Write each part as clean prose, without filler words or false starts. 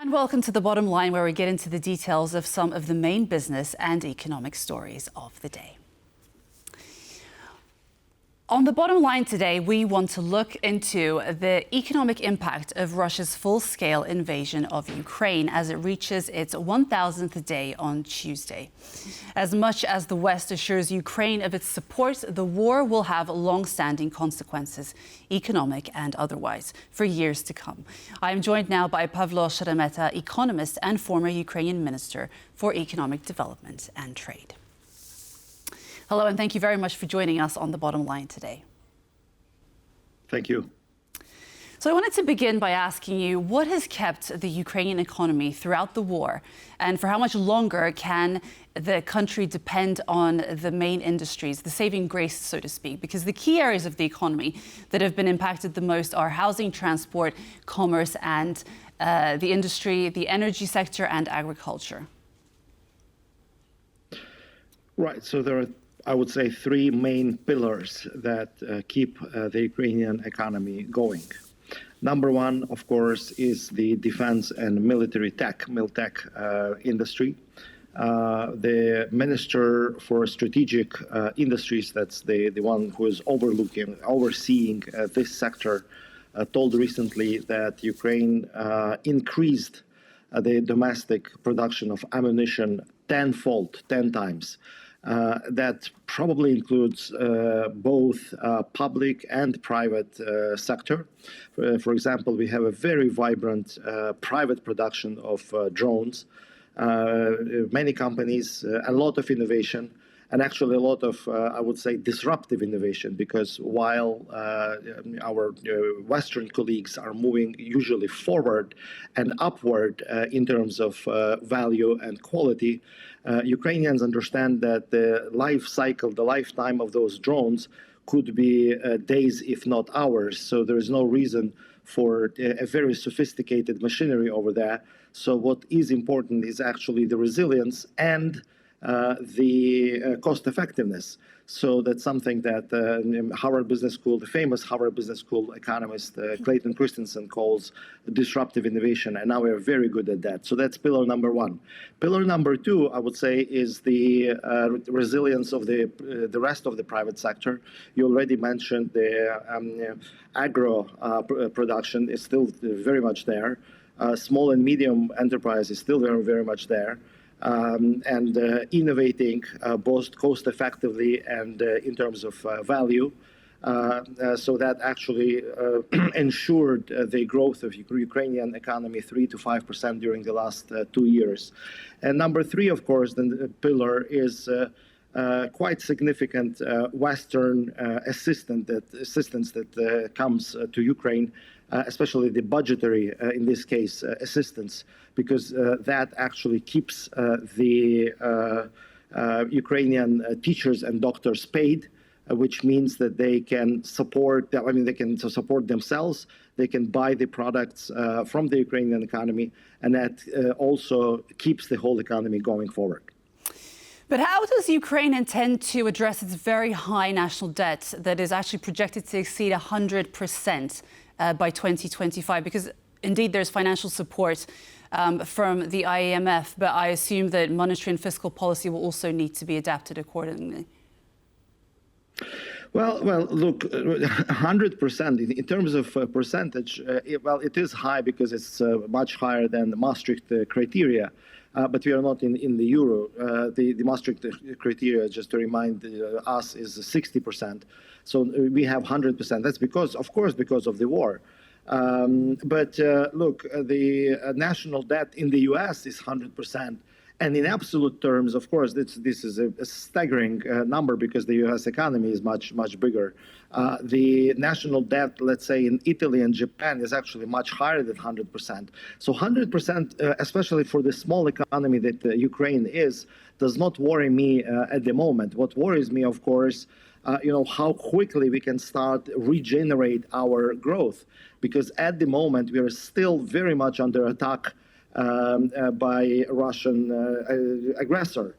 And welcome to The Bottom Line, where we get into the details of some of the main business and economic stories of the day. On The Bottom Line today, we want to look into the economic impact of Russia's full-scale invasion of Ukraine as it reaches its 1,000th day on Tuesday. As much as the West assures Ukraine of its support, the war will have long-standing consequences, economic and otherwise, for years to come. I am joined now by Pavlo Sheremeta, economist and former Ukrainian Minister for Economic Development and Trade. Hello, and thank you very much for joining us on The Bottom Line today. Thank you. So I wanted to begin by asking you, what has kept the Ukrainian economy throughout the war, and for how much longer can the country depend on the main industries, the saving grace, so to speak? Because the key areas of the economy that have been impacted the most are housing, transport, commerce, and the industry, the energy sector, and agriculture. Right. So there are, I would say, three main pillars that keep the Ukrainian economy going. Number one, of course, is the defense and military tech, miltech industry. The Minister for Strategic Industries, that's the one who is overseeing this sector, told recently that Ukraine increased the domestic production of ammunition tenfold, 10 times. That probably includes both public and private sector. For example, we have a very vibrant private production of drones, many companies, a lot of innovation, and actually a lot of, I would say, disruptive innovation, because while our Western colleagues are moving usually forward and upward in terms of value and quality, Ukrainians understand that the life cycle, the lifetime of those drones could be days, if not hours. So there is no reason for a very sophisticated machinery over there. So what is important is actually the resilience and the cost effectiveness. So that's something that Harvard Business School, the famous Harvard Business School economist Clayton Christensen calls disruptive innovation, and now we're very good at that. So that's pillar number one. Pillar number two, I would say, is the resilience of the rest of the private sector. You already mentioned the agro production is still very much there. Small and medium enterprise is still very, very much there. And innovating both cost effectively and in terms of value. So that actually ensured the growth of Ukrainian economy 3 to 5% during the last 2 years. And number three, of course, the pillar is quite significant Western assistance that comes to Ukraine, especially the budgetary, in this case, assistance, because that actually keeps the Ukrainian teachers and doctors paid, which means that they can support, they can support themselves, they can buy the products from the Ukrainian economy, and that also keeps the whole economy going forward. But how does Ukraine intend to address its very high national debt that is actually projected to exceed 100% by 2025? Because indeed there's financial support from the IMF, but I assume that monetary and fiscal policy will also need to be adapted accordingly. Well, look, 100% in terms of percentage, it is high because it's much higher than the Maastricht criteria. But we are not in the euro. The Maastricht criteria, just to remind us, is 60%. So we have 100%. That's because, of course, because of the war. But look, the national debt in the US is 100%. And in absolute terms, of course, this is a staggering number because the U.S. economy is much, much bigger. The national debt, let's say, in Italy and Japan is actually much higher than 100%. So 100%, especially for the small economy that Ukraine is, does not worry me at the moment. What worries me, of course, how quickly we can start regenerate our growth. Because at the moment, we are still very much under attack by Russian aggressor.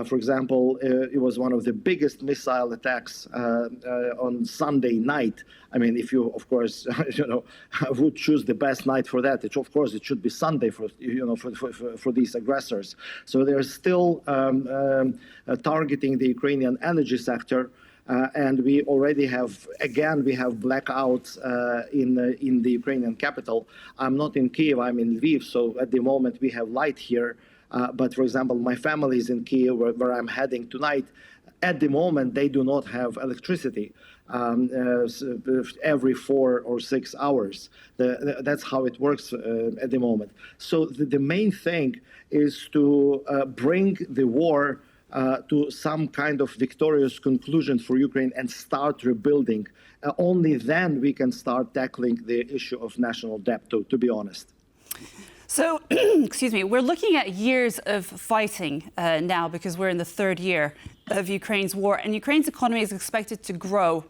For example, it was one of the biggest missile attacks on Sunday night. I mean, if you, of course, would choose the best night for that, of course, it should be Sunday for these aggressors. So they're still targeting the Ukrainian energy sector. And we already have, again, we have blackouts in the Ukrainian capital. I'm not in Kiev, I'm in Lviv, so at the moment we have light here. But for example, my family is in Kiev, where I'm heading tonight. At the moment, they do not have electricity every 4 or 6 hours. That's how it works at the moment. So the main thing is to bring the war to some kind of victorious conclusion for Ukraine and start rebuilding. Only then we can start tackling the issue of national debt, to be honest. So, excuse me, we're looking at years of fighting now because we're in the third year of Ukraine's war, and Ukraine's economy is expected to grow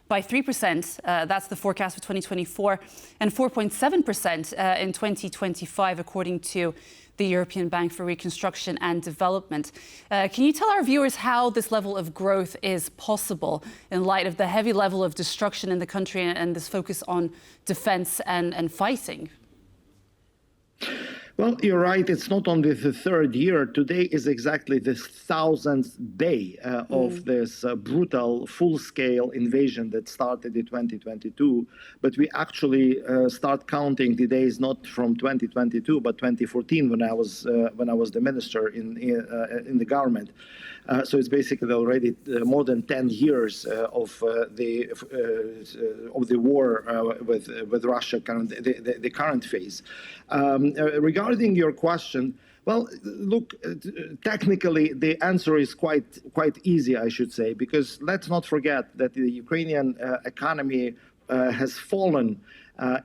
by 3%. That's the forecast for 2024, and 4.7% in 2025, according to the European Bank for Reconstruction and Development. Can you tell our viewers how this level of growth is possible in light of the heavy level of destruction in the country and this focus on defense and fighting? Well, you're right. It's not only the third year. Today is exactly the 1,000th day of this brutal, full-scale invasion that started in 2022. But we actually start counting the days not from 2022, but 2014, when I was the minister in the government. So it's basically already more than 10 years of the war with Russia, the current phase. Regarding your question, well, look, technically the answer is quite easy, I should say, because let's not forget that the Ukrainian economy has fallen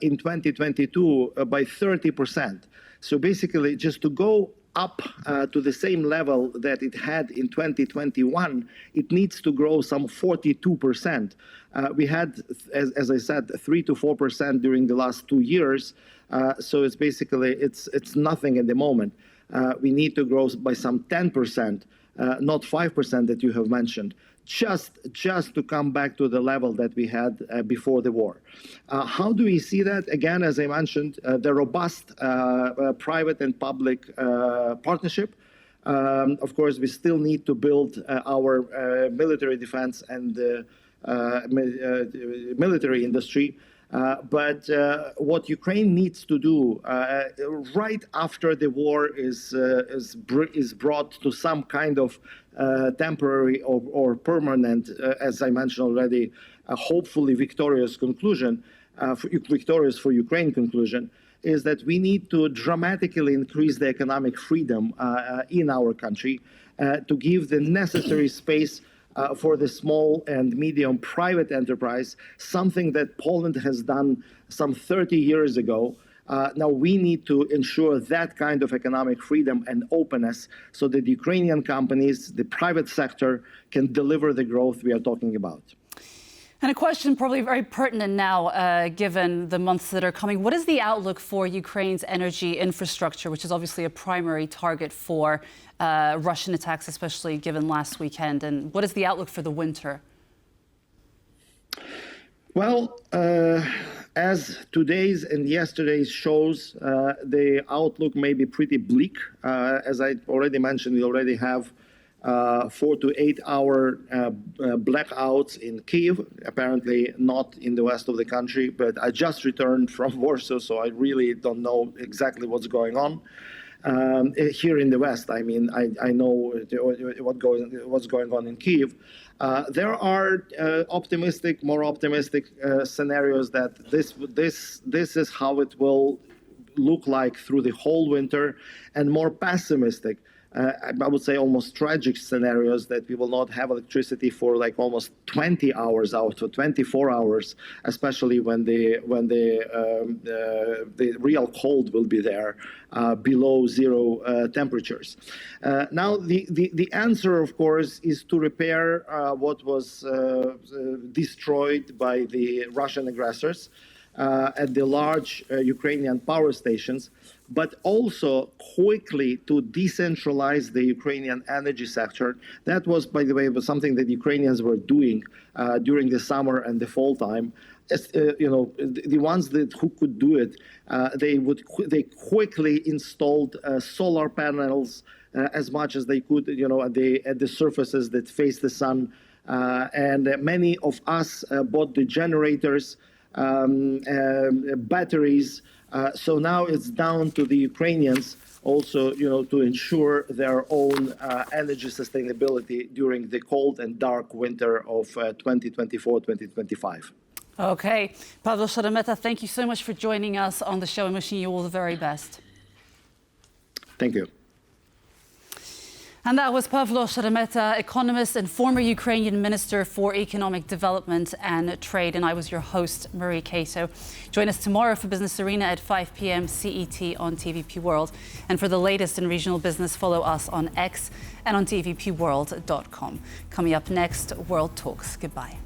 in 2022 by 30%. So basically, just to go up to the same level that it had in 2021, it needs to grow some 42%. We had, as I said, 3 to 4% during the last 2 years. So it's basically, it's nothing at the moment. We need to grow by some 10%, not 5% that you have mentioned, just to come back to the level that we had before the war. How do we see that? Again, as I mentioned, the robust private and public partnership. Of course, we still need to build our military defense and military industry. But what Ukraine needs to do right after the war is brought to some kind of temporary or permanent, as I mentioned already, hopefully victorious conclusion, victorious for Ukraine conclusion, is that we need to dramatically increase the economic freedom in our country to give the necessary space for the small and medium private enterprise, something that Poland has done some 30 years ago. Now we need to ensure that kind of economic freedom and openness so that the Ukrainian companies, the private sector, can deliver the growth we are talking about. And a question probably very pertinent now, given the months that are coming. What is the outlook for Ukraine's energy infrastructure, which is obviously a primary target for Russian attacks, especially given last weekend? And what is the outlook for the winter? Well, as today's and yesterday's shows, the outlook may be pretty bleak. As I already mentioned, we already have 4 to 8 hour blackouts in Kyiv, apparently not in the west of the country, but I just returned from Warsaw, so I really don't know exactly what's going on. Here in the west, I mean, I know what's going on in Kyiv. There are more optimistic scenarios that this is how it will look like through the whole winter, and more pessimistic, I would say almost tragic scenarios that we will not have electricity for like almost 20 hours out of 24 hours, especially when the real cold will be there, below zero temperatures. Now, the answer, of course, is to repair what was destroyed by the Russian aggressors. at the large Ukrainian power stations, but also quickly to decentralize the Ukrainian energy sector. That was, by the way, something that Ukrainians were doing during the summer and the fall time. The ones who could do it, they quickly installed solar panels as much as they could, at the surfaces that face the sun. And many of us bought the generators, batteries. So now it's down to the Ukrainians also, to ensure their own energy sustainability during the cold and dark winter of 2024-2025. Okay. Pavlo Sheremeta, thank you so much for joining us on the show and wishing you all the very best. Thank you. And that was Pavlo Sheremeta, economist and former Ukrainian Minister for Economic Development and Trade. And I was your host, Marie Cato. Join us tomorrow for Business Arena at 5 p.m. CET on TVP World. And for the latest in regional business, follow us on X and on tvpworld.com. Coming up next, World Talks. Goodbye.